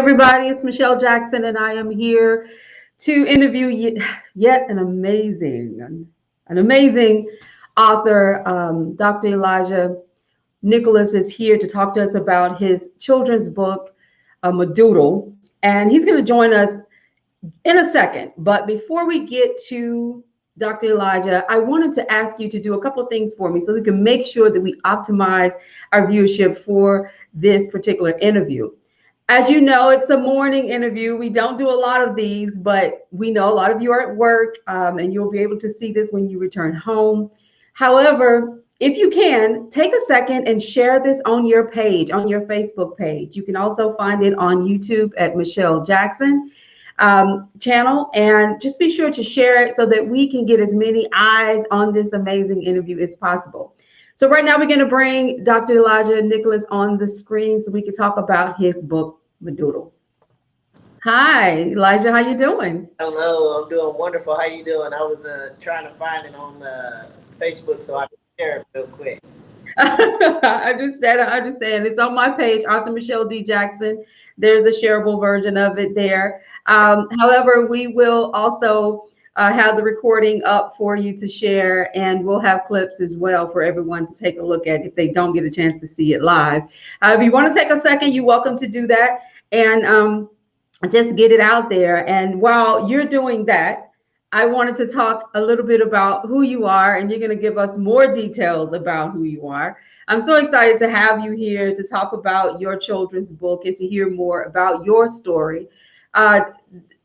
everybody, it's Michelle Jackson, and I am here to interview yet an amazing author. Dr. Elijah Nicholas is here to talk to us about his children's book, Madoodle, and he's going to join us in a second. But before we get to Dr. Elijah, I wanted to ask you to do a couple of things for me so we can make sure that we optimize our viewership for this particular interview. As you know, it's a morning interview. We don't do a lot of these, but we know a lot of you are at work, and you'll be able to see this when you return home. However, if you can, take a second and share this on your page, on your Facebook page. You can also find it on YouTube at Michelle Jackson channel, and just be sure to share it so that we can get as many eyes on this amazing interview as possible. So right now we're going to bring Dr. Elijah Nicholas on the screen so we can talk about his book, Madoodle. Hi, Elijah, how you doing? Hello, I'm doing wonderful. How you doing? I was trying to find it on Facebook so I can share it real quick. I understand. It's on my page, Author Michelle D. Jackson. There's a shareable version of it there. However, we will also have the recording up for you to share, and we'll have clips as well for everyone to take a look at if they don't get a chance to see it live. If you want to take a second, you're welcome to do that and just get it out there. And while you're doing that, I wanted to talk a little bit about who you are, and you're going to give us more details about who you are. I'm so excited to have you here to talk about your children's book and to hear more about your story. Uh,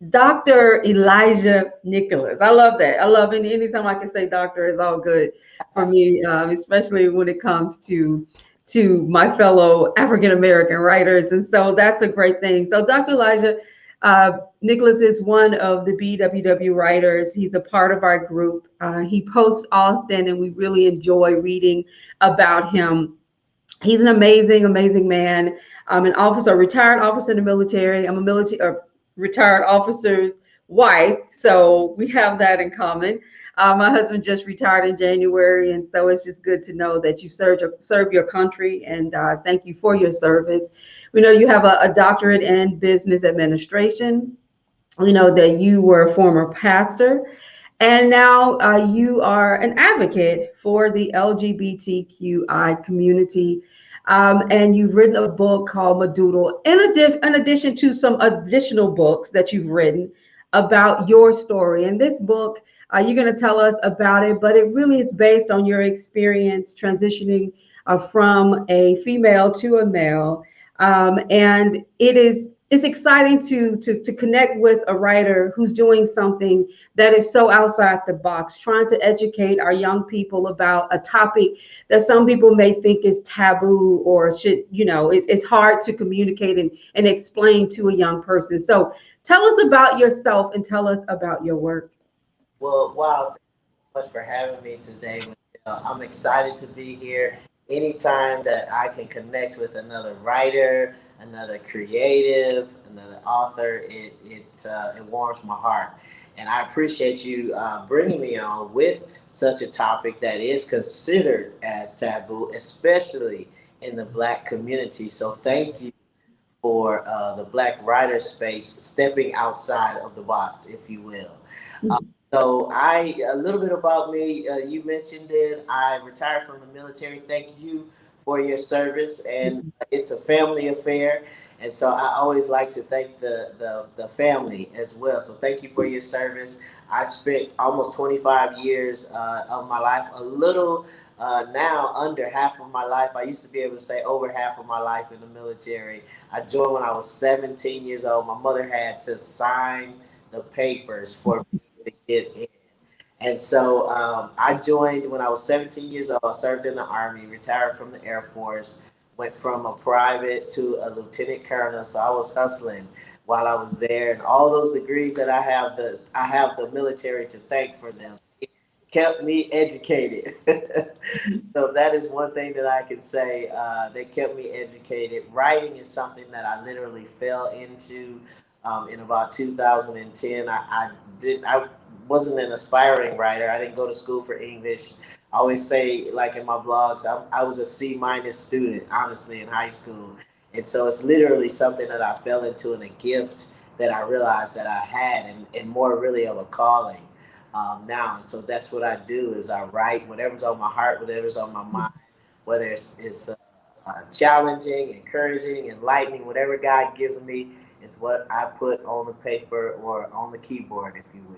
Dr. Elijah Nicholas. I love that. I love it. Anytime I can say doctor is all good for me, especially when it comes to my fellow African American writers. And so that's a great thing. So Dr. Elijah Nicholas is one of the BWW writers. He's a part of our group. He posts often, and we really enjoy reading about him. He's an amazing man. I'm an officer, a retired officer in the military. I'm a retired officer's wife, so we have that in common. My husband just retired in January, and so it's just good to know that you serve your country, and thank you for your service. We know you have a doctorate in business administration. We know that you were a former pastor, and now you are an advocate for the LGBTQI community. And you've written a book called Madoodle, in addition to some additional books that you've written about your story. And this book, you're going to tell us about it, but it really is based on your experience transitioning from a female to a male. And it's exciting to connect with a writer who's doing something that is so outside the box, trying to educate our young people about a topic that some people may think is taboo or it's hard to communicate and explain to a young person. So tell us about yourself and tell us about your work. Well, wow, thank you so much for having me today, Michelle. I'm excited to be here. Anytime that I can connect with another writer, another creative, another author, it warms my heart. And I appreciate you bringing me on with such a topic that is considered as taboo, especially in the Black community. So thank you for the Black writer space stepping outside of the box, if you will. So a little bit about me, you mentioned it. I retired from the military. Thank you for your service, and it's a family affair. And so I always like to thank the family as well. So thank you for your service. I spent almost 25 years of my life, a little now under half of my life. I used to be able to say over half of my life in the military. I joined when I was 17 years old. My mother had to sign the papers for me to get in. And so I joined when I was 17 years old. I served in the Army, retired from the Air Force, went from a private to a lieutenant colonel. So I was hustling while I was there. And all those degrees that I have the military to thank for them. It kept me educated. So that is one thing that I can say. They kept me educated. Writing is something that I literally fell into in about 2010. I wasn't an aspiring writer. I didn't go to school for English. I always say, like in my blogs, I was a C- student, honestly, in high school. And so it's literally something that I fell into, and a gift that I realized that I had, and more really of a calling now. And so that's what I do, is I write whatever's on my heart, whatever's on my mind, whether it's challenging, encouraging, enlightening, whatever God gives me is what I put on the paper or on the keyboard, if you will.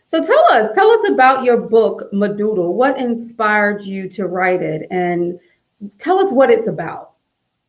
So tell us about your book, Madoodle. What inspired you to write it, and tell us what it's about.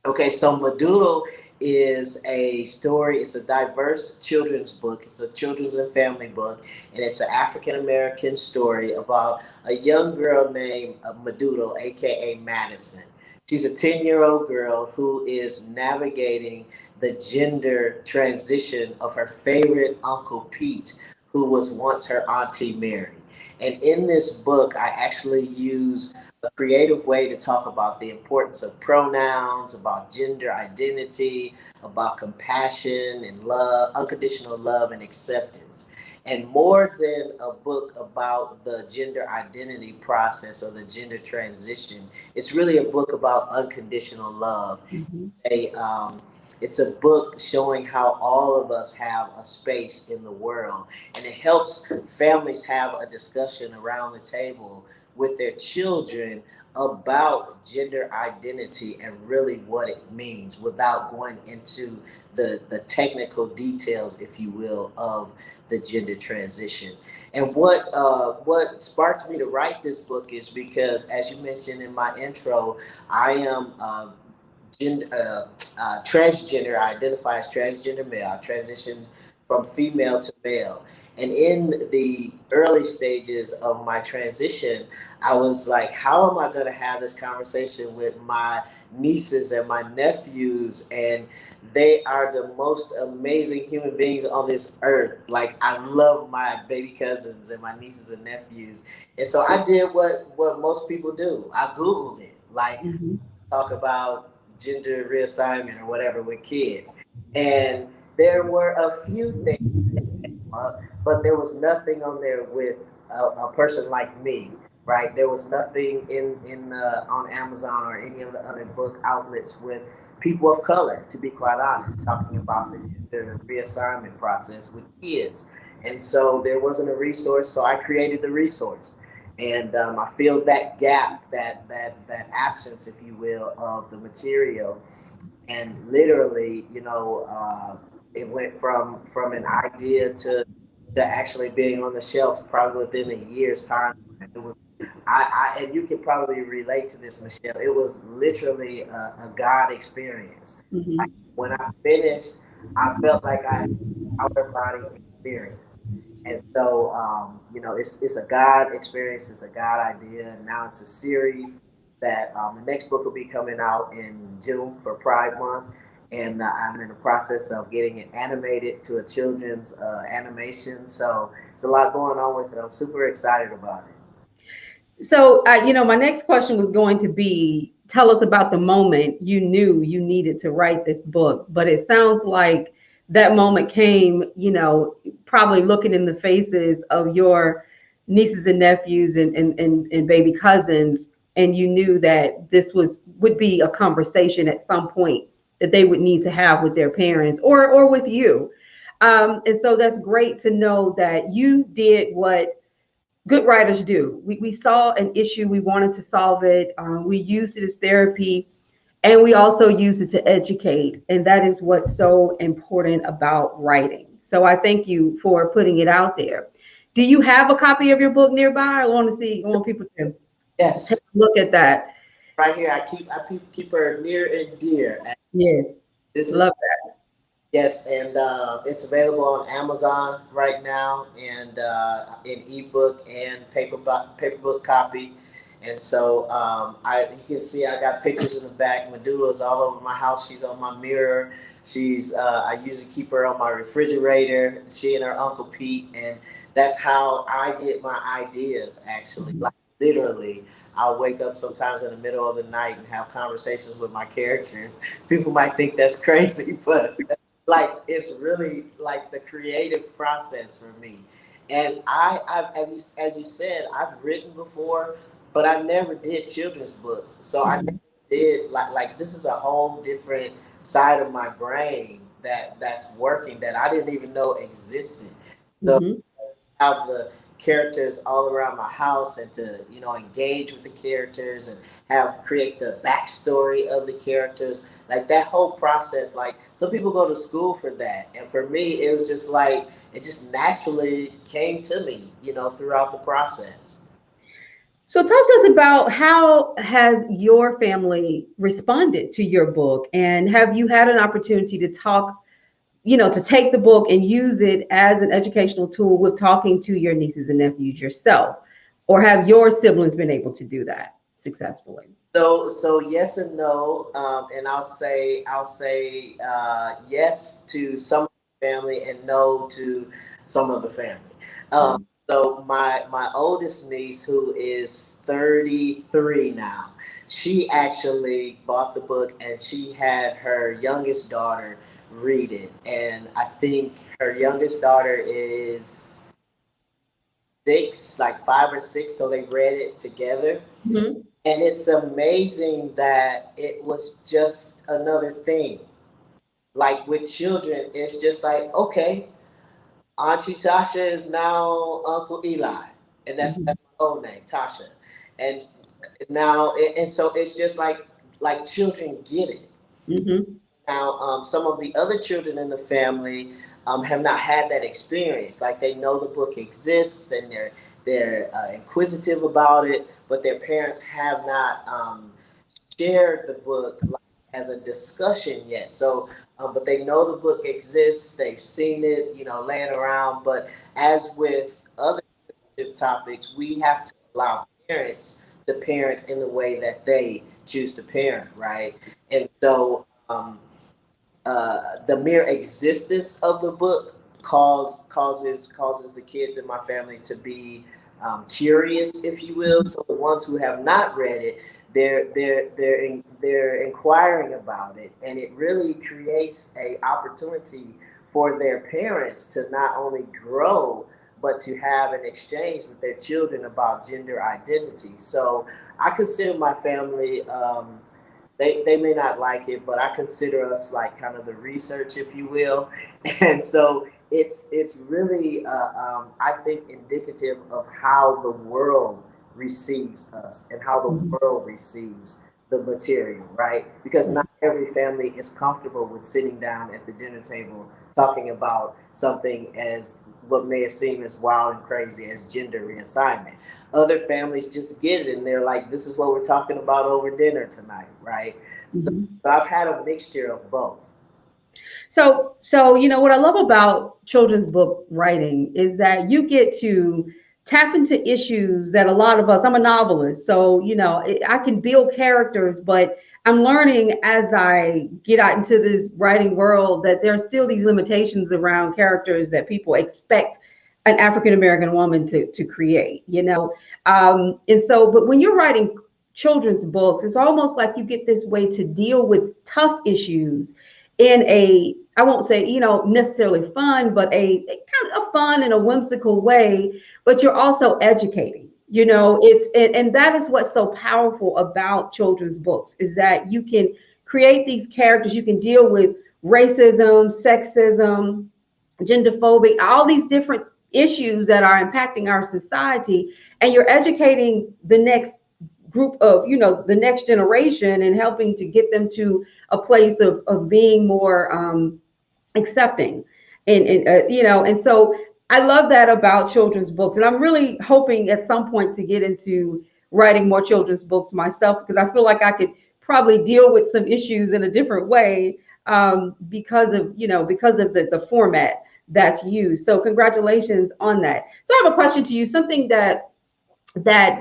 Okay, so Madoodle is a story. It's a diverse children's book. It's a children's and family book, and it's an African American story about a young girl named Madoodle, aka Madison. She's a 10-year-old girl who is navigating the gender transition of her favorite Uncle Pete, who was once her Auntie Mary. And in this book, I actually use a creative way to talk about the importance of pronouns, about gender identity, about compassion and love, unconditional love and acceptance. And more than a book about the gender identity process or the gender transition, it's really a book about unconditional love. Mhm. A It's a book showing how all of us have a space in the world, and it helps families have a discussion around the table with their children about gender identity and really what it means, without going into the technical details, if you will, of the gender transition. And what sparked me to write this book is because, as you mentioned in my intro, I am gender, transgender. I identify as transgender male. I transitioned from female to male. And in the early stages of my transition, I was like, how am I going to have this conversation with my nieces and my nephews? And they are the most amazing human beings on this earth. Like, I love my baby cousins and my nieces and nephews. And so I did what most people do. I Googled it. Like, Mhm. talk about gender reassignment or whatever with kids. And there were a few things but there was nothing on there with a person like me, right? There was nothing in on Amazon or any of the other book outlets with people of color, to be quite honest, talking about the gender reassignment process with kids. And so there wasn't a resource, so I created the resource. And I filled that gap, that absence, if you will, of the material. And literally, it went from an idea to actually being on the shelves probably within a year's time. It was, and you can probably relate to this, Michelle. It was literally a God experience. Like, Mhm. when I finished, I felt like I had an outer body experience. And so, it's a God experience. It's a God idea. And now it's a series that the next book will be coming out in June for Pride Month, and I'm in the process of getting it animated to a children's animation. So it's a lot going on with it. I'm super excited about it. So, my next question was going to be, tell us about the moment you knew you needed to write this book. But it sounds like that moment came, probably looking in the faces of your nieces and nephews and baby cousins, and you knew that this would be a conversation at some point that they would need to have with their parents or with you. And so that's great to know that you did what good writers do. We saw an issue, we wanted to solve it. We used it as therapy, and we also used it to educate. And that is what's so important about writing. So I thank you for putting it out there. Do you have a copy of your book nearby? I want people to take Yes, a look at that. right here. I keep her near and dear. And Yes, this is love yes, and it's available on Amazon right now, and in ebook and paperbook copy. And so you can see I got pictures in the back. Medulla's all over my house. She's on my mirror. I usually keep her on my refrigerator. She and her Uncle Pete, and that's how I get my ideas. Actually, that. like, literally, I'll wake up sometimes in the middle of the night and have conversations with my characters. People might think that's crazy, but like, it's really like the creative process for me. And as you said, I've written before, but I never did children's books. So I never Mhm. did like this is a whole different side of my brain that's working that I didn't even know existed. So Hmm. have the characters all around my house and to engage with the characters and have create the backstory of the characters, like that whole process. Like some people go to school for that, and for me it was just like it just naturally came to me throughout the process. So talk to us about how has your family responded to your book, and have you had an opportunity to talk, to take the book and use it as an educational tool with talking to your nieces and nephews yourself, or have your siblings been able to do that successfully? So yes and no, and I'll say yes to some of the family and no to some of the family. Um, Mhm. so my oldest niece, who is 33 now, she actually bought the book and she had her youngest daughter read it, and I think her youngest daughter is six, like 5 or 6, so they read it together. Mhm. And it's amazing that it was just another thing. Like with children, it's just like, okay, Auntie Tasha is now Uncle Eli. And that's Mhm. my old name, Tasha. And now, and so it's just like children get it. Mhm. Now, some of the other children in the family have not had that experience. Like they know the book exists and they're inquisitive about it, but their parents have not shared the book like, as a discussion yet. So, but they know the book exists. They've seen it, laying around. But as with other sensitive topics, we have to allow parents to parent in the way that they choose to parent, right? And so. The mere existence of the book causes the kids in my family to be curious, if you will. So the ones who have not read it, they're inquiring about it, and it really creates a opportunity for their parents to not only grow but to have an exchange with their children about gender identity. So I consider my family. They may not like it, but I consider us like kind of the research, if you will, and so it's really I think indicative of how the world receives us and how the Mhm. world receives the material, right? Because Right. not every family is comfortable with sitting down at the dinner table talking about something as what may seem as wild and crazy as gender reassignment. Other families just get it and they're like, this is what we're talking about over dinner tonight, right? So, Mhm. so I've had a mixture of both. So what I love about children's book writing is that you get to tap into issues that a lot of us. I'm a novelist, so I can build characters, but I'm learning as I get out into this writing world that there are still these limitations around characters that people expect an African American woman to create. And so, but when you're writing children's books, it's almost like you get this way to deal with tough issues in a, I won't say, necessarily fun, but a kind of a fun and a whimsical way, but you're also educating. And that is what's so powerful about children's books is that you can create these characters, you can deal with racism, sexism, genderphobic, all these different issues that are impacting our society, and you're educating the next group of the next generation and helping to get them to a place of being more accepting and so I love that about children's books, and I'm really hoping at some point to get into writing more children's books myself, because I feel like I could probably deal with some issues in a different way, because of the format that's used. So congratulations on that. So I have a question to you, something that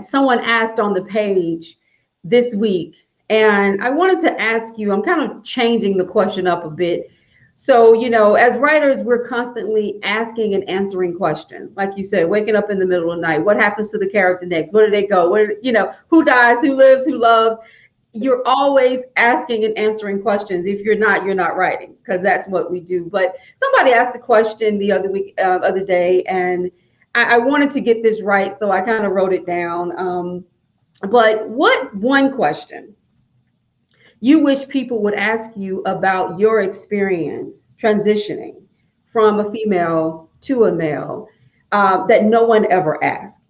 someone asked on the page this week. And I wanted to ask you, I'm kind of changing the question up a bit. So, as writers, we're constantly asking and answering questions. Like you said, waking up in the middle of the night, what happens to the character next? Where do they go? Who dies, who lives, who loves? You're always asking and answering questions. If you're not writing, because that's what we do. But somebody asked a question the other day, and I wanted to get this right, so I kind of wrote it down. But what one question you wish people would ask you about your experience transitioning from a female to a male, that no one ever asked.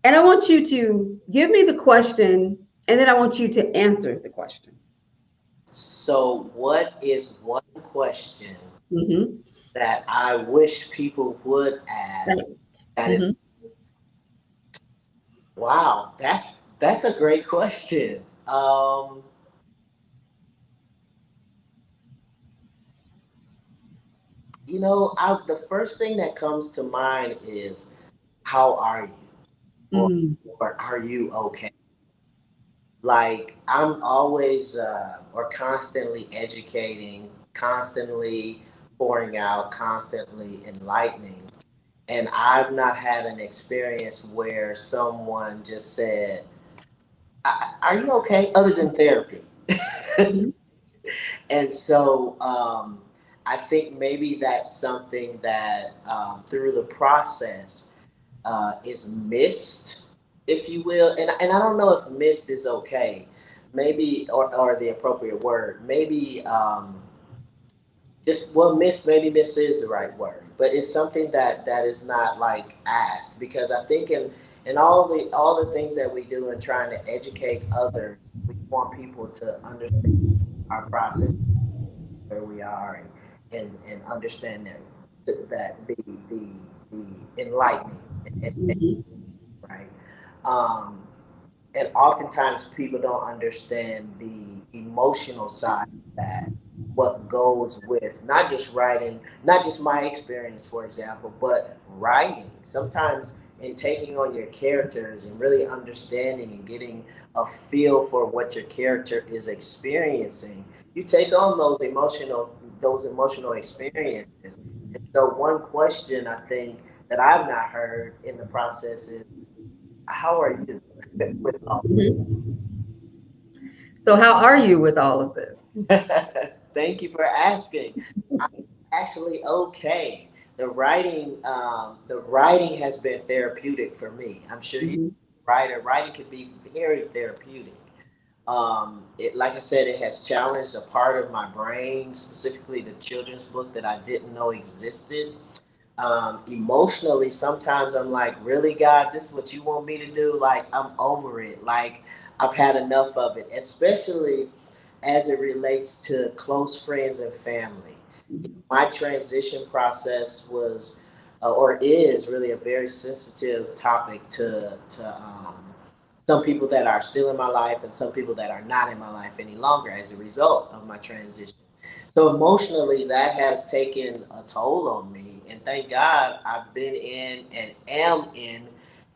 And I want you to give me the question, and then I want you to answer the question. So, what is one question Mm-hmm. that I wish people would ask? That is, Mm-hmm. wow, that's a great question. The first thing that comes to mind is, how are you, or Mm-hmm. or are you okay? Like, I'm always or constantly educating, constantly pouring out, constantly enlightening. And I've not had an experience where someone just said, "Are you okay?" Other than therapy. Mm-hmm. And so I think maybe that's something that through the process is missed, if you will. And I don't know if missed is okay, maybe, or the appropriate word. Maybe just, well, missed, maybe miss is the right word, but it's something that is not like asked, because I think in all the things that we do in trying to educate others, we want people to understand our process, where we are, and understand that the enlightening and education, right? Um, and oftentimes people don't understand the emotional side of that, what goes with not just writing, not just my experience, for example, but writing. Sometimes in taking on your characters and really understanding and getting a feel for what your character is experiencing, you take on those emotional experiences. And so one question I think that I've not heard in the process is, how are you with all? Mm-hmm. So, how are you with all of this? Thank you for asking. I'm actually okay. The writing has been therapeutic for me. I'm sure you, Mm-hmm. writer, writing can be very therapeutic. Like I said, it has challenged a part of my brain, specifically the children's book that I didn't know existed. Emotionally, sometimes I'm like, really, God, this is what you want me to do? Like, I'm over it. Like, I've had enough of it, especially as it relates to close friends and family. My transition process was, or is, really a very sensitive topic to some people that are still in my life, and some people that are not in my life any longer as a result of my transition. So emotionally, that has taken a toll on me, and thank God I've been in and am in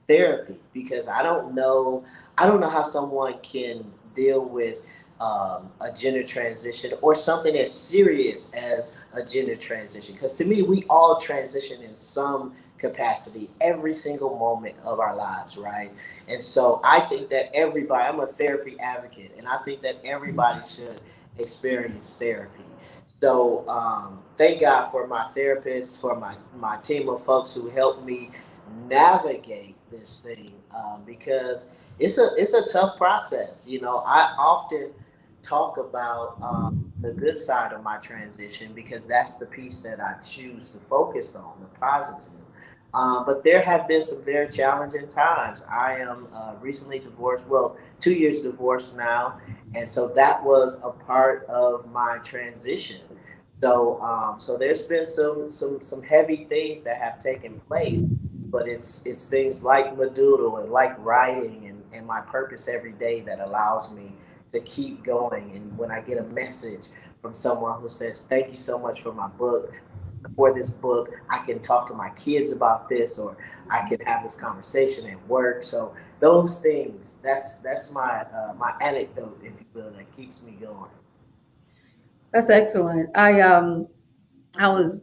therapy, because I don't know how someone can deal with a gender transition, or something as serious as a gender transition. Because to me, we all transition in some capacity every single moment of our lives, right? And so I think that everybody, I'm a therapy advocate, and I think that everybody should experience therapy. So thank God for my therapist, for my team of folks who helped me navigate this thing, because it's a tough process. I often talk about the good side of my transition, because that's the piece that I choose to focus on, the positive. But there have been some very challenging times. I am recently divorced, well, 2 years divorced now, and so that was a part of my transition. So there's been some heavy things that have taken place, but it's things like Madoodle and like writing, and my purpose every day that allows me to keep going. And when I get a message from someone who says, "Thank you so much for this book, I can talk to my kids about this, or I can have this conversation at work." So those things, that's my anecdote, if you will, that keeps me going. That's excellent. I was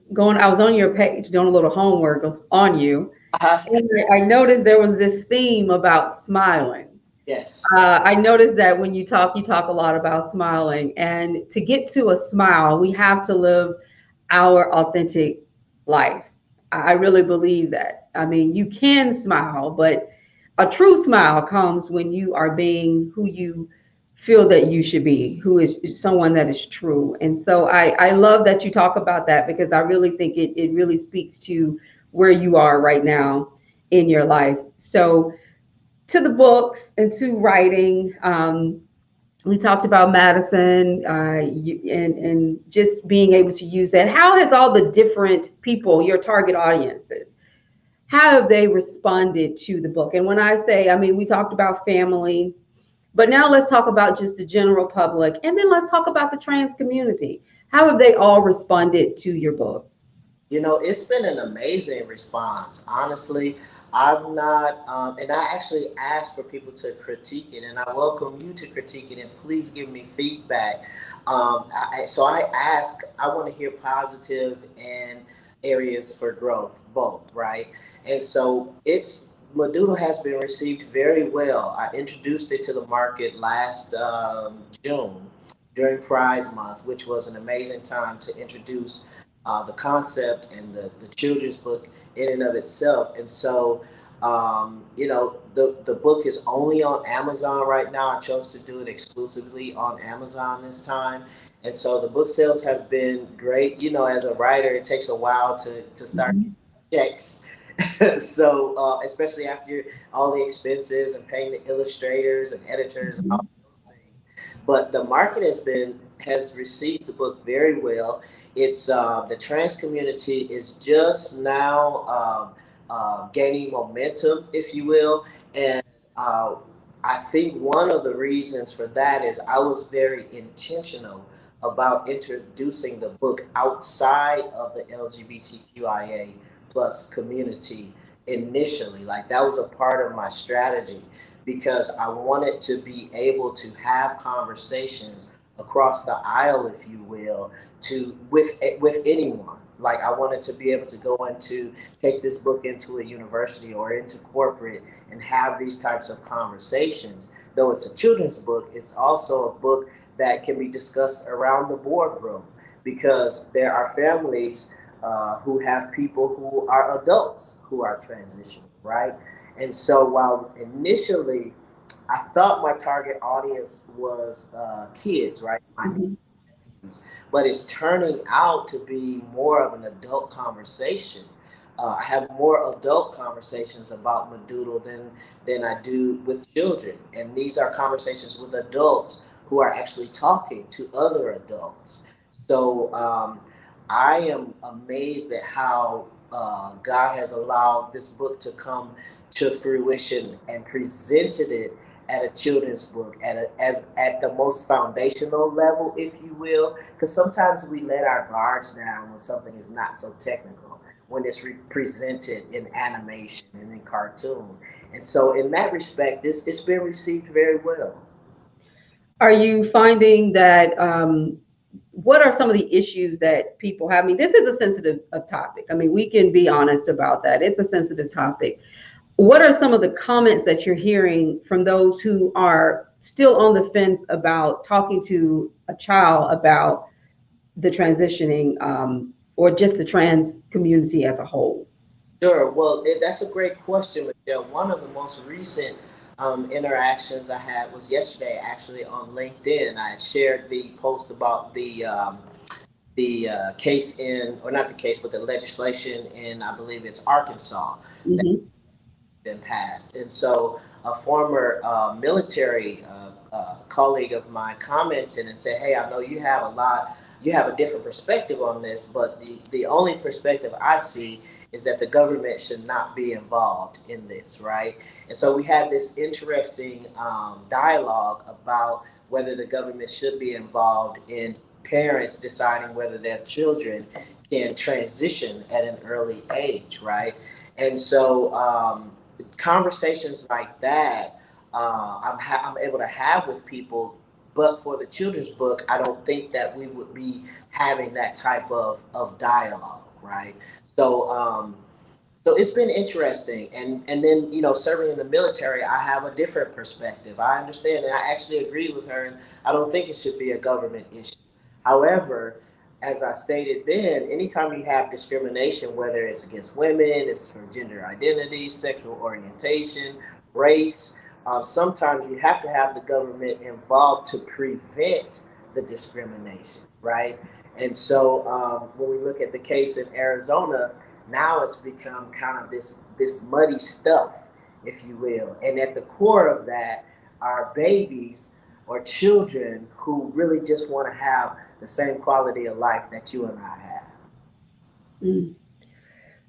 on your page doing a little homework on you, Uh-huh. and I noticed there was this theme about smiling. Yes. I noticed that when you talk a lot about smiling, and to get to a smile, we have to live our authentic life. I really believe that. I mean, you can smile, but a true smile comes when you are being who you feel that you should be, who is someone that is true. And so I love that you talk about that, because I really think it really speaks to where you are right now in your life. So to the books and to writing, we talked about Madison, and just being able to use that. How has all the different people, your target audiences, how have they responded to the book? And when I say, I mean, we talked about family, but now let's talk about just the general public, and then let's talk about the trans community. How have they all responded to your book? You know, it's been an amazing response. Honestly, I'm not, and I actually asked for people to critique it, and I welcome you to critique it, and please give me feedback. So I ask, I want to hear positive and areas for growth, both, right? And so it's, Madoodle has been received very well. I introduced it to the market last June during Pride Month, which was an amazing time to introduce the concept and the children's book in and of itself. And so, you know, the book is only on Amazon right now. I chose to do it exclusively on Amazon this time. And so the book sales have been great. You know, as a writer, it takes a while to start Mhm. checks. So, especially after all the expenses and paying the illustrators and editors and all Mhm. those things. But the market has received the book very well. It's the trans community is just now gaining momentum, if you will, and uh, I think one of the reasons for that is I was very intentional about introducing the book outside of the LGBTQIA plus community initially. Like that was a part of my strategy because I wanted to be able to have conversations across the aisle, if you will, to with anyone. Like I wanted to be able to go into take this book into a university or into corporate and have these types of conversations. Though it's a children's book, it's also a book that can be discussed around the boardroom because there are families who have people who are adults who are transitioning, right? And so while initially I thought my target audience was kids, right? My Mhm. nephews, but it's turning out to be more of an adult conversation. I have more adult conversations about Madoodle than I do with children, and these are conversations with adults who are actually talking to other adults. So I am amazed at how God has allowed this book to come to fruition and presented it at a children's book as at the most foundational level, if you will, because sometimes we let our guards down when something is not so technical, when it's presented in animation and in cartoon. And so, in that respect, it's been received very well. Are you finding that, what are some of the issues that people have? I mean, this is a sensitive topic. I mean, we can be honest about that. It's a sensitive topic. What are some of the comments that you're hearing from those who are still on the fence about talking to a child about the transitioning, or just the trans community as a whole? Sure. Well, that's a great question, Michelle. One of the most recent interactions I had was yesterday, actually on LinkedIn. I had shared the post about the case in, or not the case, but the legislation in, I believe it's Arkansas, that Hmm. has been passed. And so a former military colleague of mine commented and said, "Hey, I know you have a different perspective on this, but the only perspective I see is that the government should not be involved in this, right?" And so we had this interesting dialogue about whether the government should be involved in parents deciding whether their children can transition at an early age, right? And so conversations like that, I'm able to have with people. But for the children's book, I don't think that we would be having that type of dialogue, right? So, so it's been interesting, and then serving in the military, I have a different perspective. I understand, and I actually agree with her, and I don't think it should be a government issue. However, as I stated then, anytime you have discrimination, whether it's against women, it's for gender identity, sexual orientation, race, sometimes you have to have the government involved to prevent the discrimination, right? And so when we look at the case in Arizona, now it's become kind of this muddy stuff, if you will. And at the core of that are babies or children who really just want to have the same quality of life that you and I have. Mm.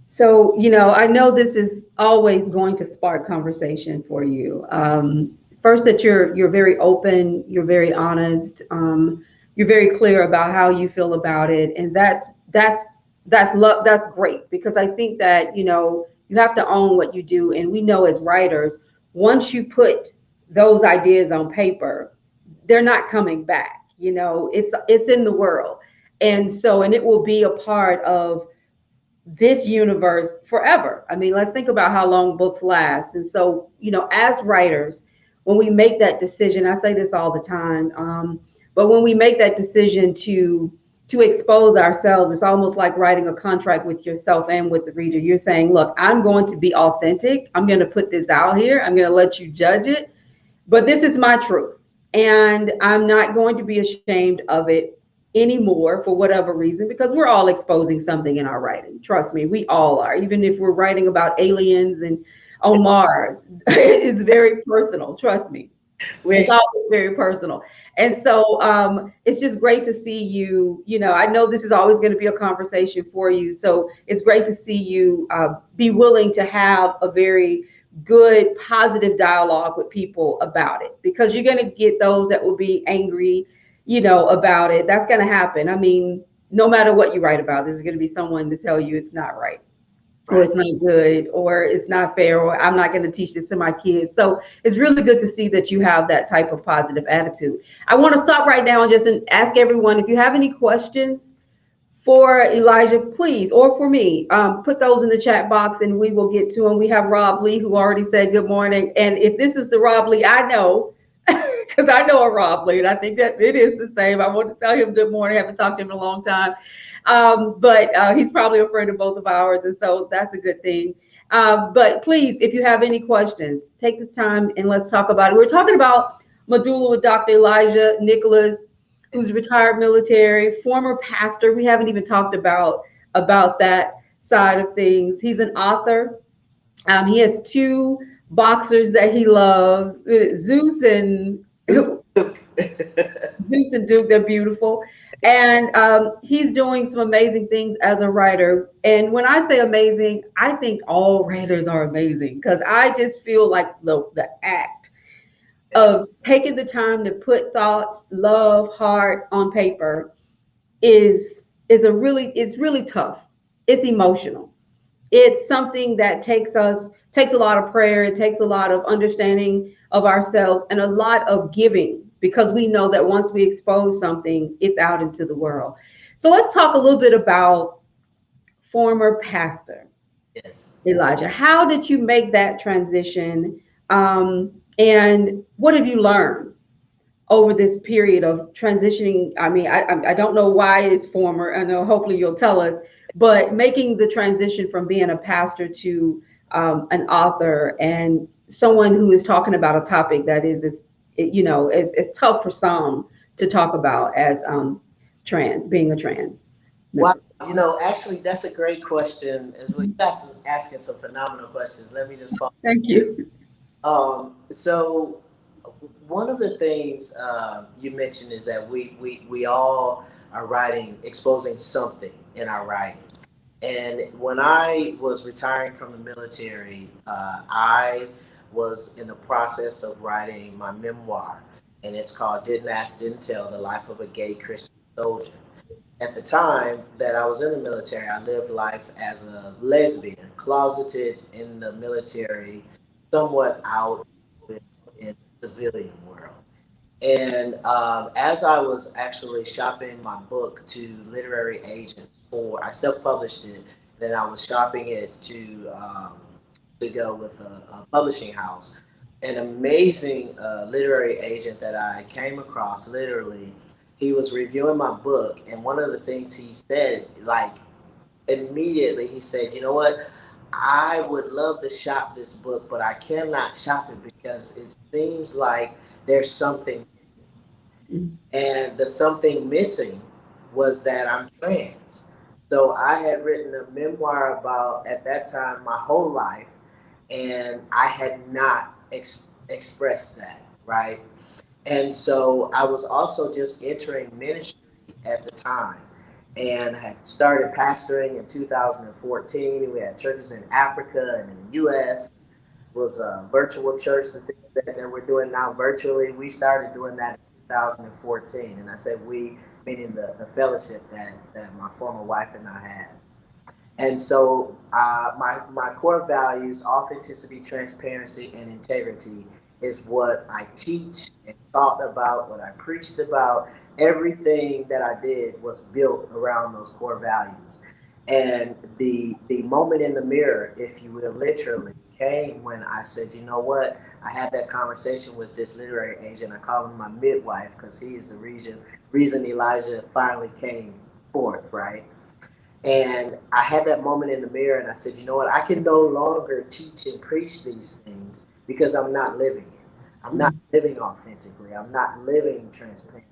So, I know this is always going to spark conversation for you. First, that you're very open, you're very honest, you're very clear about how you feel about it, and that's love. That's great because I think that you have to own what you do, and we know as writers, once you put those ideas on paper, they're not coming back. It's in the world, and so and it will be a part of this universe forever. I mean, let's think about how long books last. And so, as writers, when we make that decision, I say this all the time, but when we make that decision to expose ourselves, it's almost like writing a contract with yourself and with the reader. You're saying, look, I'm going to be authentic. I'm going to put this out here. I'm going to let you judge it. But this is my truth. And I'm not going to be ashamed of it anymore for whatever reason, because we're all exposing something in our writing. Trust me, we all are. Even if we're writing about aliens and on Mars, it's very personal. Trust me. Which It's always very personal. And so it's just great to see you. I know this is always going to be a conversation for you. So it's great to see you be willing to have a very good, positive dialogue with people about it, because you're going to get those that will be angry, about it. That's going to happen. I mean, no matter what you write about, there's going to be someone to tell you it's not right, or right. it's not good, or it's not fair, or I'm not going to teach this to my kids. So it's really good to see that you have that type of positive attitude. I want to stop right now and just ask everyone, if you have any questions for Elijah, please, or for me, put those in the chat box and we will get to them. We have Rob Lee, who already said good morning. And if this is the Rob Lee I know, because I know a Rob Lee, and I think that it is the same. I want to tell him good morning. I haven't talked to him in a long time. But he's probably a friend of both of ours. And so that's a good thing. But please, if you have any questions, take this time and let's talk about it. We're talking about Madoodle with Dr. Elijah Nicholas, who's retired military, former pastor. We haven't even talked about that side of things. He's an author. He has two boxers that he loves, Zeus and Zeus and Duke. They're beautiful. And he's doing some amazing things as a writer. And when I say amazing, I think all writers are amazing, because I just feel like the act of taking the time to put thoughts, love, heart on paper it's really tough. It's emotional. It's something that takes a lot of prayer. It takes a lot of understanding of ourselves and a lot of giving, because we know that once we expose something, it's out into the world. So let's talk a little bit about former pastor Yes. Elijah. How did you make that transition? And what have you learned over this period of transitioning? I mean, I don't know why it's former. I know hopefully you'll tell us, but making the transition from being a pastor to an author and someone who is talking about a topic that is tough for some to talk about as being a trans Wow, member. actually, that's a great question. As well, you guys are asking some phenomenal questions. Let me just pause. Thank you. So one of the things you mentioned is that we all are writing, exposing something in our writing. And when I was retiring from the military, I was in the process of writing my memoir, and it's called "Didn't Ask, Didn't Tell: The Life of a Gay Christian Soldier." At the time that I was in the military, I lived life as a lesbian, closeted in the military, somewhat out in the civilian world. And as I was actually shopping my book to literary agents I self-published it, then I was shopping it to go with a publishing house. An amazing literary agent that I came across, literally, he was reviewing my book, and one of the things he said, like immediately, he said, "You know what? I would love to shop this book, but I cannot shop it because it seems like there's something missing. Mm. And the something missing was that I'm trans. So I had written a memoir about, at that time, my whole life, and I had not expressed that, right? And so I was also just entering ministry at the time and had started pastoring in 2014. We had churches in Africa and in the US, was a virtual church, the things that we're doing now virtually. We started doing that in 2014. And I said we, meaning the fellowship that my former wife and I had. And so my core values, authenticity, transparency, and integrity, is what I teach and taught about, what I preached about. Everything that I did was built around those core values. And the moment in the mirror, if you will, literally came when I said, you know what? I had that conversation with this literary agent. I call him my midwife because he is the reason Elijah finally came forth, right? And I had that moment in the mirror and I said, you know what? I can no longer teach and preach these things because I'm not living it. I'm not living authentically. I'm not living transparently.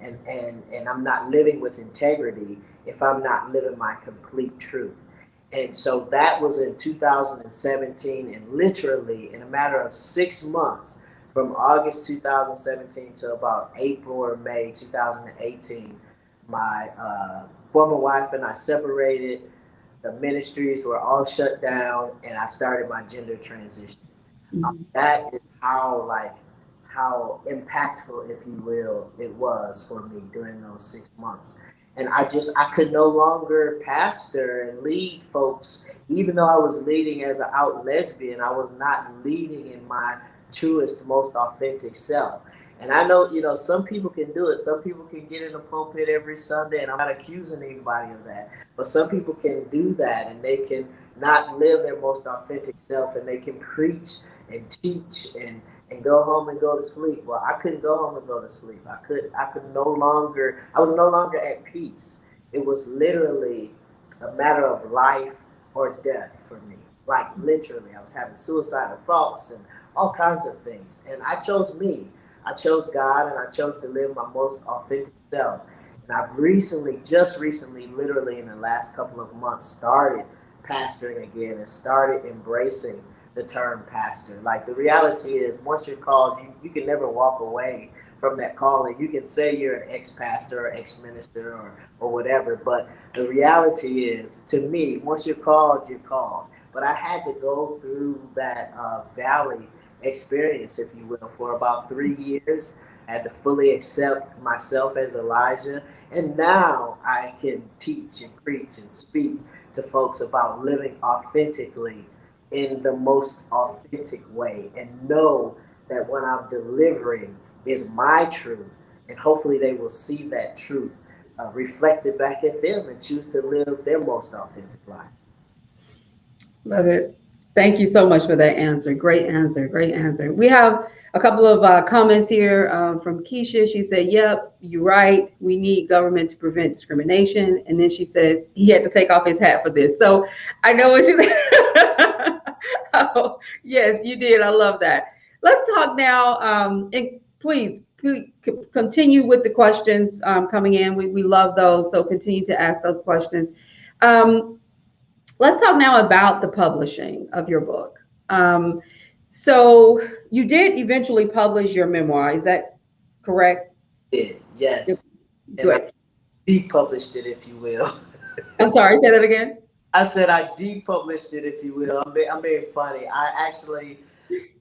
And I'm not living with integrity if I'm not living my complete truth. And so that was in 2017. And literally, in a matter of 6 months, from August 2017 to about April or May 2018, my former wife and I separated. The ministries were all shut down, and I started my gender transition. That is how impactful, if you will, it was for me during those 6 months. And I could no longer pastor and lead folks, even though I was leading as an out lesbian. I was not leading in my truest, most authentic self. And I know, some people can do it. Some people can get in the pulpit every Sunday, and I'm not accusing anybody of that. But some people can do that, and they can not live their most authentic self, and they can preach and teach and go home and go to sleep. Well, I couldn't go home and go to sleep. I was no longer at peace. It was literally a matter of life or death for me. Like literally, I was having suicidal thoughts and all kinds of things. And I chose me. I chose God, and I chose to live my most authentic self. And I've just recently, literally in the last couple of months, started pastoring again and started embracing the term pastor. Like the reality is, once you're called, you can never walk away from that calling. You can say you're an ex-pastor or ex-minister or whatever, but the reality is, to me, once you're called, you're called. But I had to go through that valley experience, if you will, for about 3 years. I had to fully accept myself as Elijah. And now I can teach and preach and speak to folks about living authentically in the most authentic way, and know that what I'm delivering is my truth. And hopefully they will see that truth reflected back at them and choose to live their most authentic life. Love it. Thank you so much for that answer. Great answer. Great answer. We have a couple of comments here from Keisha. She said, yep, you're right. We need government to prevent discrimination. And then she says he had to take off his hat for this. So I know what she said. Oh, yes, you did. I love that. Let's talk now. And please continue with the questions coming in. We love those. So continue to ask those questions. Um, let's talk now about the publishing of your book. So you did eventually publish your memoir. Is that correct? Yeah, yes. And I Good. depublished it, if you will. I'm sorry, say that again. I said I depublished it, if you will. I'm being funny. I actually,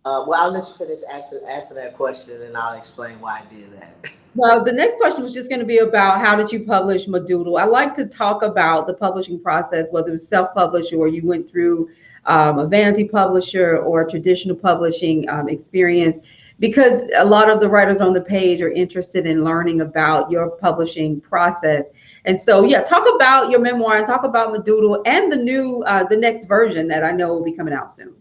well, I'll let you finish asking that question, and I'll explain why I did that. Well, the next question was just going to be about how did you publish Madoodle? I like to talk about the publishing process, whether it was self-published or you went through a vanity publisher or a traditional publishing experience, because a lot of the writers on the page are interested in learning about your publishing process. And so, yeah, talk about your memoir and talk about Madoodle and the next version that I know will be coming out soon.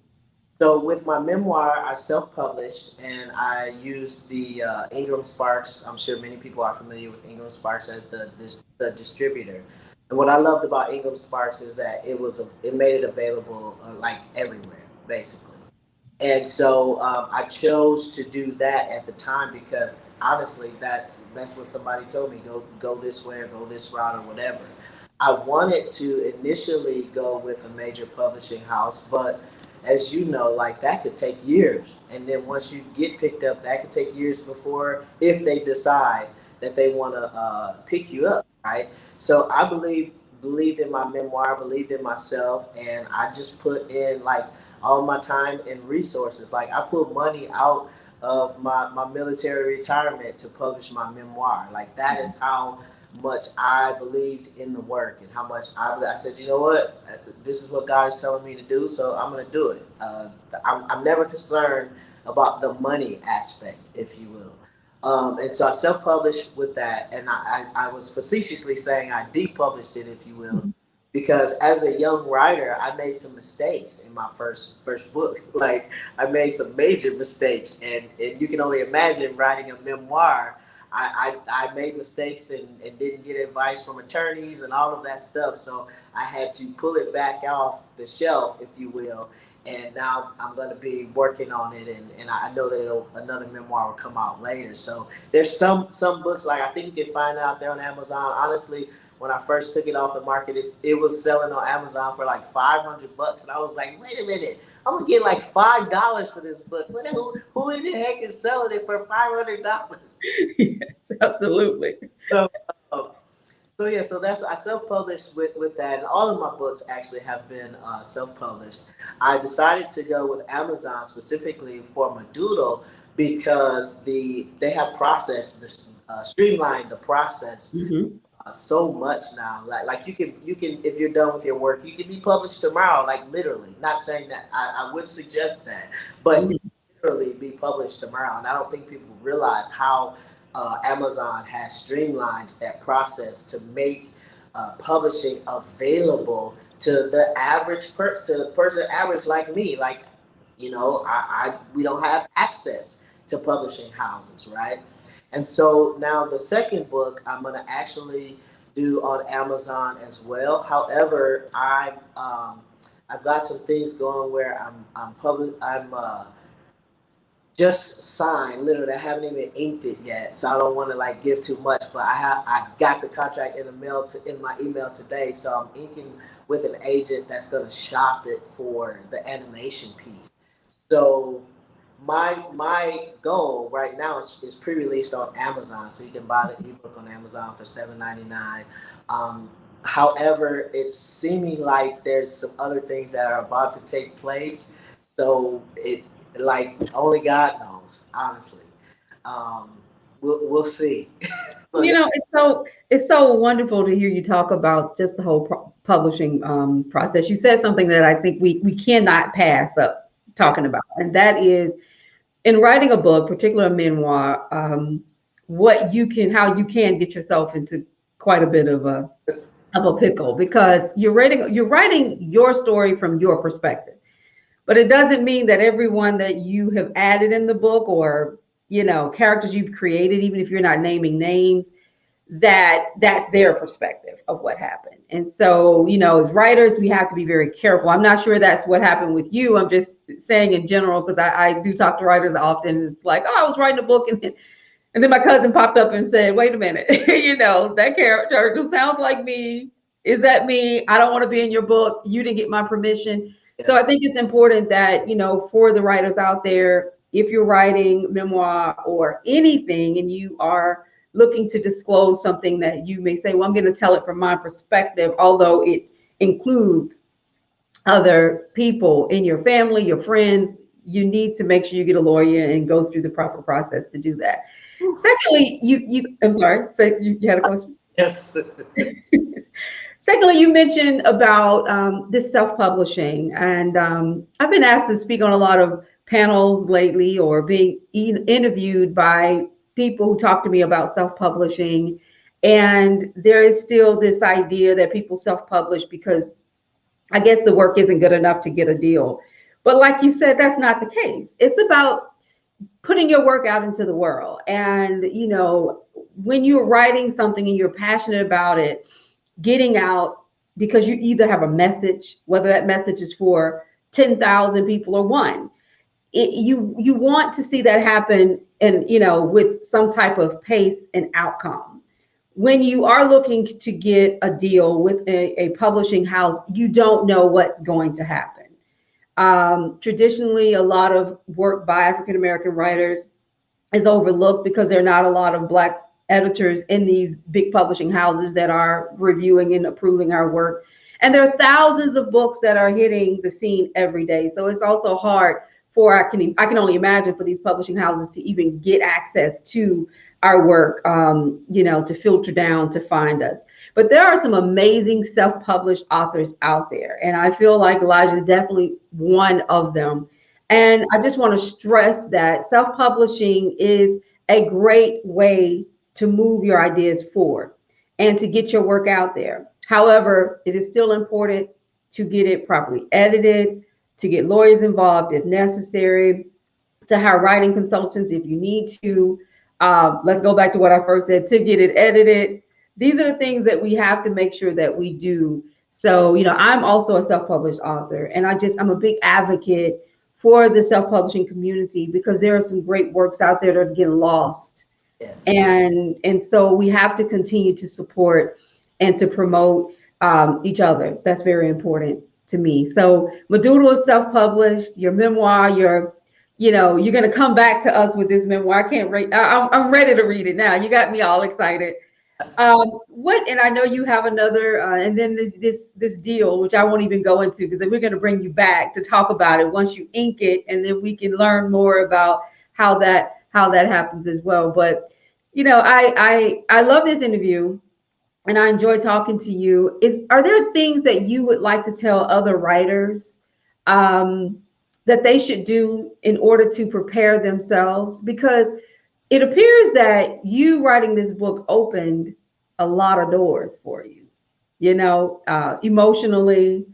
So with my memoir, I self-published and I used the Ingram Sparks. I'm sure many people are familiar with Ingram Sparks as the distributor. And what I loved about Ingram Sparks is that it made it available like everywhere, basically. And so I chose to do that at the time because honestly, that's what somebody told me: go this way or go this route or whatever. I wanted to initially go with a major publishing house, but as you know, like that could take years. And then once you get picked up, that could take years before if they decide that they want to pick you up, right? So I believed in my memoir, believed in myself, and I just put in like all my time and resources. Like I put money out of my military retirement to publish my memoir. Like that is how much I believed in the work and how much I said, you know what, this is what God is telling me to do, so I'm going to do it. I'm never concerned about the money aspect, if you will. And so I self-published with that, and I was facetiously saying I depublished it, if you will, because as a young writer, I made some mistakes in my first book. Like I made some major mistakes, and you can only imagine writing a memoir. I made mistakes and didn't get advice from attorneys and all of that stuff. So I had to pull it back off the shelf, if you will. And now I'm going to be working on it, and I know that another memoir will come out later. So there's some books, like I think you can find it out there on Amazon. Honestly, when I first took it off the market, it was selling on Amazon for like $500, and I was like, wait a minute, I'm gonna get like $5 for this book. Who in the heck is selling it for $500? Yes, absolutely. So, uh, so yeah, so that's I self-published with that, and all of my books actually have been self-published. I decided to go with Amazon specifically for Madoodle because they have processed this, streamlined the process Hmm. so much now. Like you can if you're done with your work, you can be published tomorrow. Like literally, not saying that I would suggest that, but you Hmm. can literally be published tomorrow. And I don't think people realize how Amazon has streamlined that process to make publishing available to the average person, to the person average like me. Like I we don't have access to publishing houses, right? And so now the second book I'm going to actually do on Amazon as well. However, I've got some things going where I'm just signed. Literally, I haven't even inked it yet, so I don't want to like give too much. But I got the contract in the mail in my email today, so I'm inking with an agent that's going to shop it for the animation piece. So my goal right now is pre-released on Amazon, so you can buy the ebook on Amazon for $7.99. However, it's seeming like there's some other things that are about to take place, so it like only God knows, honestly. Um, we'll see. So You yeah, know, it's so wonderful to hear you talk about just the whole publishing process. You said something that I think we cannot pass up yeah, talking about, and that is in writing a book, particularly a memoir, how you can get yourself into quite a bit of a pickle because you're writing your story from your perspective. But it doesn't mean that everyone that you have added in the book or characters you've created, even if you're not naming names, that's their perspective of what happened. And so, as writers, we have to be very careful. I'm not sure that's what happened with you. I'm just saying in general, because I do talk to writers often. It's like, oh, I was writing a book and then my cousin popped up and said, wait a minute, that character who sounds like me, is that me? I don't want to be in your book. You didn't get my permission. So yeah. I think it's important that, for the writers out there, if you're writing memoir or anything and you are looking to disclose something that you may say, well, I'm going to tell it from my perspective, although it includes other people in your family, your friends, you need to make sure you get a lawyer and go through the proper process to do that. Secondly, I'm sorry, say you had a question. Yes. Secondly, you mentioned about this self-publishing, and I've been asked to speak on a lot of panels lately, or being interviewed by people who talk to me about self-publishing, and there is still this idea that people self-publish because I guess the work isn't good enough to get a deal. But like you said, that's not the case. It's about putting your work out into the world. And, when you're writing something and you're passionate about it, getting out because you either have a message, whether that message is for 10,000 people or one, you want to see that happen and, with some type of pace and outcome. When you are looking to get a deal with a publishing house, you don't know what's going to happen. Traditionally, a lot of work by African American writers is overlooked because there are not a lot of Black editors in these big publishing houses that are reviewing and approving our work. And there are thousands of books that are hitting the scene every day. So it's also hard for, I can only imagine, for these publishing houses to even get access to our work, to filter down to find us. But there are some amazing self-published authors out there, and I feel like Elijah is definitely one of them. And I just want to stress that self-publishing is a great way to move your ideas forward and to get your work out there. However, it is still important to get it properly edited, to get lawyers involved if necessary, to hire writing consultants if you need to. Let's go back to what I first said, to get it edited. These are the things that we have to make sure that we do. So, I'm also a self-published author, and I'm a big advocate for the self-publishing community because there are some great works out there that are getting lost. Yes. And so we have to continue to support and to promote each other. That's very important to me. So Madoodle is self-published. Your memoir, you're going to come back to us with this memoir. I can't wait. I'm ready to read it now. You got me all excited. And I know you have another, and then this deal, which I won't even go into because then we're going to bring you back to talk about it once you ink it, and then we can learn more about how that happens as well. But I love this interview, and I enjoy talking to you. Are there things that you would like to tell other writers that they should do in order to prepare themselves? Because it appears that you writing this book opened a lot of doors for you, emotionally,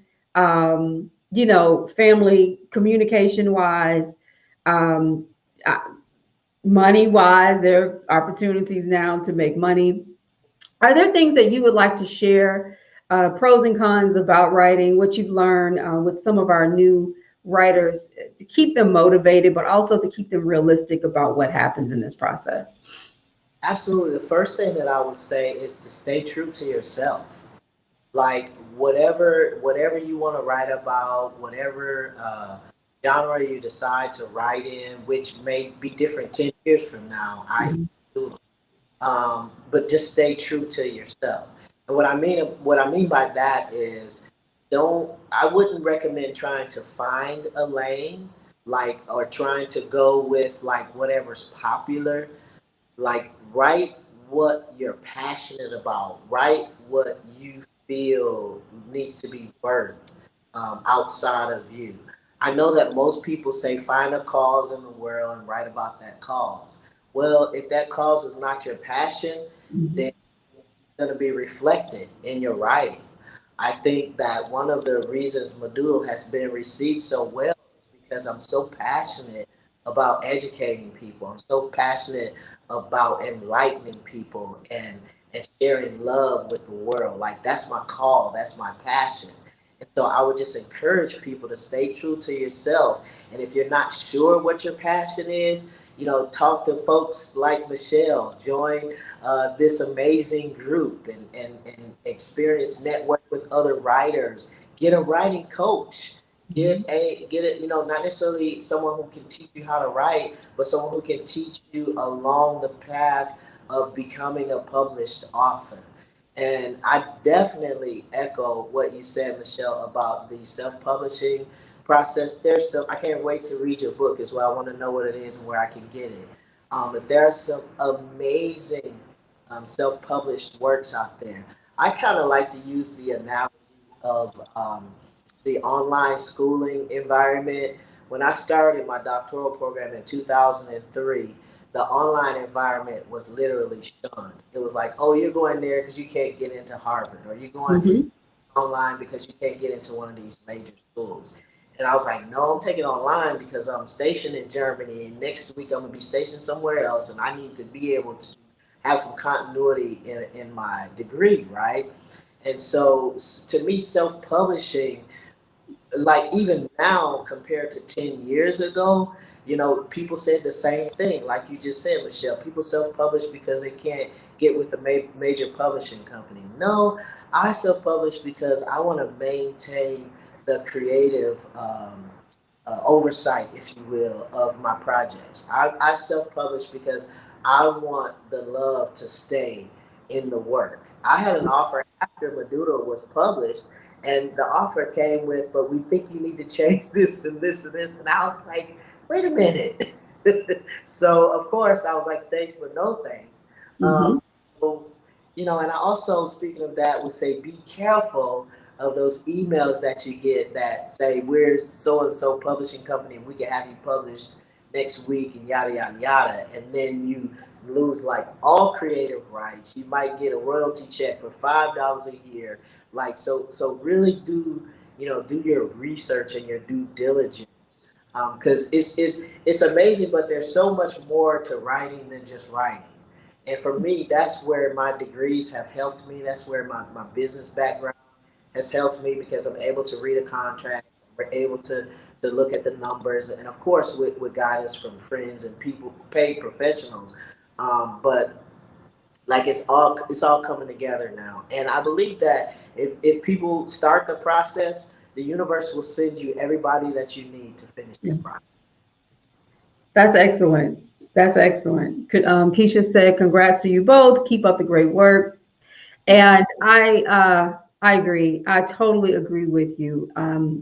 family communication wise, um, uh, money wise. There are opportunities now to make money. Are there things that you would like to share, pros and cons about writing, what you've learned with some of our new writers to keep them motivated, but also to keep them realistic about what happens in this process? Absolutely. The first thing that I would say is to stay true to yourself. Like whatever you want to write about, whatever genre you decide to write in, which may be different 10 years from now. But just stay true to yourself. And what I mean by that is, I wouldn't recommend trying to find a lane, like, or trying to go with like whatever's popular. Like, write what you're passionate about, write what you feel needs to be birthed outside of you. I know that most people say find a cause in the world and write about that cause. Well, if that cause is not your passion, then Mhm. it's going to be reflected in your writing. I think that one of the reasons Madoodle has been received so well is because I'm so passionate about educating people. I'm so passionate about enlightening people and sharing love with the world. Like, that's my call, that's my passion. And so I would just encourage people to stay true to yourself. And if you're not sure what your passion is, talk to folks like Michelle, join this amazing group and experience, network with other writers, get a writing coach, get it, not necessarily someone who can teach you how to write, but someone who can teach you along the path of becoming a published author. And I definitely echo what you said, Michelle, about the self-publishing process. I can't wait to read your book as well. I want to know what it is and where I can get it. But there are some amazing self-published works out there. I kind of like to use the analogy of the online schooling environment. When I started my doctoral program in 2003, the online environment was literally shunned. It was like, oh, you're going there because you can't get into Harvard, or you're going Mhm. online because you can't get into one of these major schools. And I was like, no, I'm taking online because I'm stationed in Germany, and next week I'm gonna be stationed somewhere else, and I need to be able to have some continuity in my degree, right? And so to me, self-publishing, like even now compared to 10 years ago, people said the same thing. Like you just said, Michelle, people self-publish because they can't get with a major publishing company. No, I self-publish because I want to maintain the creative oversight, if you will, of my projects. I self-publish because I want the love to stay in the work. I had an offer after Madoodle was published, and the offer came with, but we think you need to change this and this and this. And I was like, wait a minute. So, of course, I was like, thanks, but no thanks. Mm-hmm. So, and I also, speaking of that, would say be careful of those emails that you get that say, we're so and so publishing company and we can have you published next week and yada yada yada, and then you lose like all creative rights. You might get a royalty check for $5 a year. Like, so really do your research and your due diligence, because it's amazing, but there's so much more to writing than just writing. And for me, that's where my degrees have helped me. That's where my business background has helped me, because I'm able to read a contract. We're able to look at the numbers, and of course with guidance from friends and people, paid professionals. But like it's all coming together now, and I believe that if people start the process, the universe will send you everybody that you need to finish that process. That's excellent. That's excellent. Keisha said, "Congrats to you both. Keep up the great work." And I agree. I totally agree with you.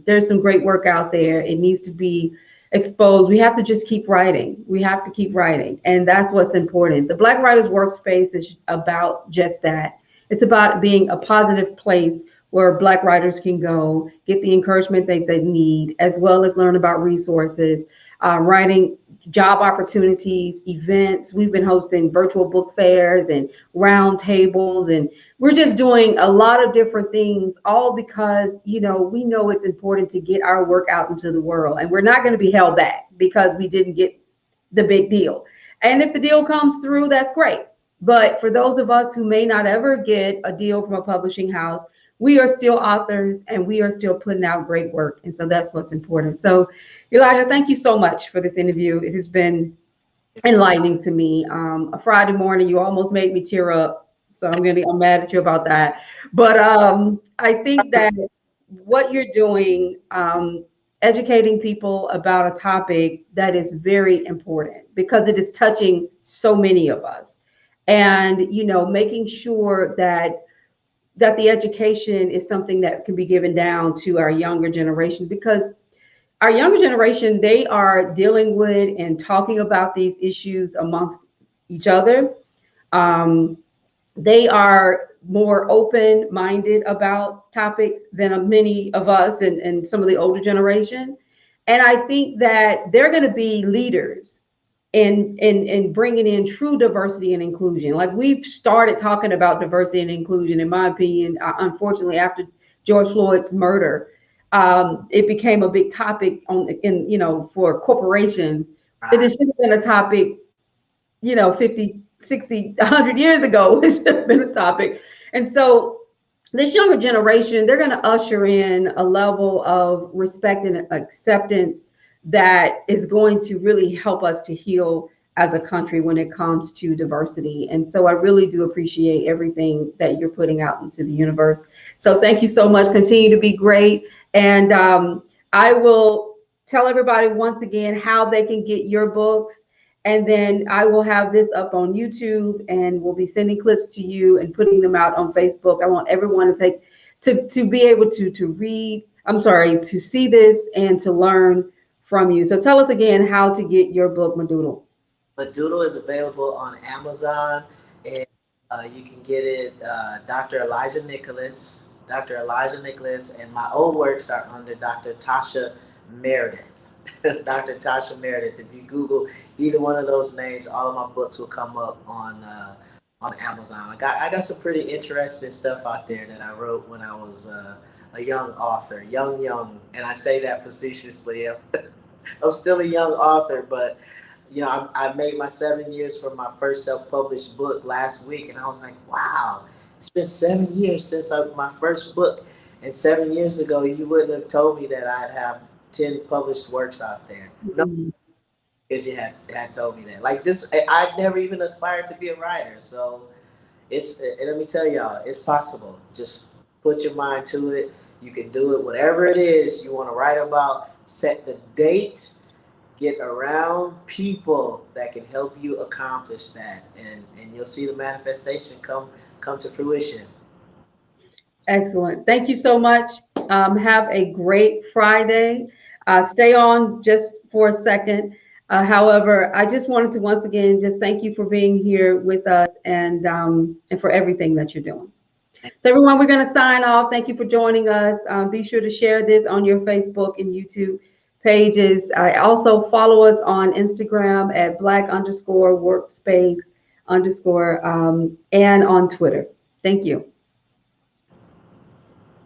There's some great work out there. It needs to be exposed. We have to just keep writing. We have to keep writing, and that's what's important. The Black Writers Workspace is about just that. It's about being a positive place where Black writers can go get the encouragement they need, as well as learn about resources, writing job opportunities, events. We've been hosting virtual book fairs and round tables, and we're just doing a lot of different things, all because we know it's important to get our work out into the world, and we're not going to be held back because we didn't get the big deal. And if the deal comes through, that's great. But for those of us who may not ever get a deal from a publishing house, we are still authors and we are still putting out great work, and so that's what's important. So Elijah, thank you so much for this interview. It has been enlightening to me. A Friday morning, you almost made me tear up. So I'm mad at you about that. But I think that what you're doing, educating people about a topic that is very important because it is touching so many of us. And, making sure that the education is something that can be given down to our younger generation, because our younger generation, they are dealing with and talking about these issues amongst each other. Um, they are more open minded about topics than many of us and some of the older generation. And I think that they're going to be leaders in bringing in true diversity and inclusion. Like we've started talking about diversity and inclusion, in my opinion, unfortunately, after George Floyd's murder, it became a big topic for corporations. It should have been a topic 50, 60, 100 years ago. It should have been a topic. And so this younger generation, they're going to usher in a level of respect and acceptance that is going to really help us to heal as a country when it comes to diversity. And so I really do appreciate everything that you're putting out into the universe. So thank you so much. Continue to be great. And I will tell everybody once again how they can get your books. And then I will have this up on YouTube, and we'll be sending clips to you and putting them out on Facebook. I want everyone to be able to read, to see this and to learn from you. So tell us again how to get your book, Madoodle. Madoodle is available on Amazon, and you can get it. Dr. Elijah Nicholas, and my old works are under Dr. Tasha Meredith. Dr. Tasha Meredith. If you Google either one of those names, all of my books will come up on Amazon. I got some pretty interesting stuff out there that I wrote when I was a young author, young, and I say that facetiously. I'm still a young author, but I made my 7 years for my first self-published book last week, and I was like, wow, it's been 7 years since my first book, and 7 years ago, you wouldn't have told me that I'd have 10 published works out there. No, Mhm. because you had told me that. Like this, I never even aspired to be a writer, so and let me tell y'all, it's possible. Just put your mind to it. You can do it. Whatever it is you want to write about, set the date, get around people that can help you accomplish that, and you'll see the manifestation come to fruition. Excellent. Thank you so much. Have a great Friday. Stay on just for a second. However, I just wanted to once again just thank you for being here with us and for everything that you're doing. So, everyone, we're going to sign off. Thank you for joining us. Be sure to share this on your Facebook and YouTube pages. Also follow us on Instagram at black_workspace_ and on Twitter. Thank you.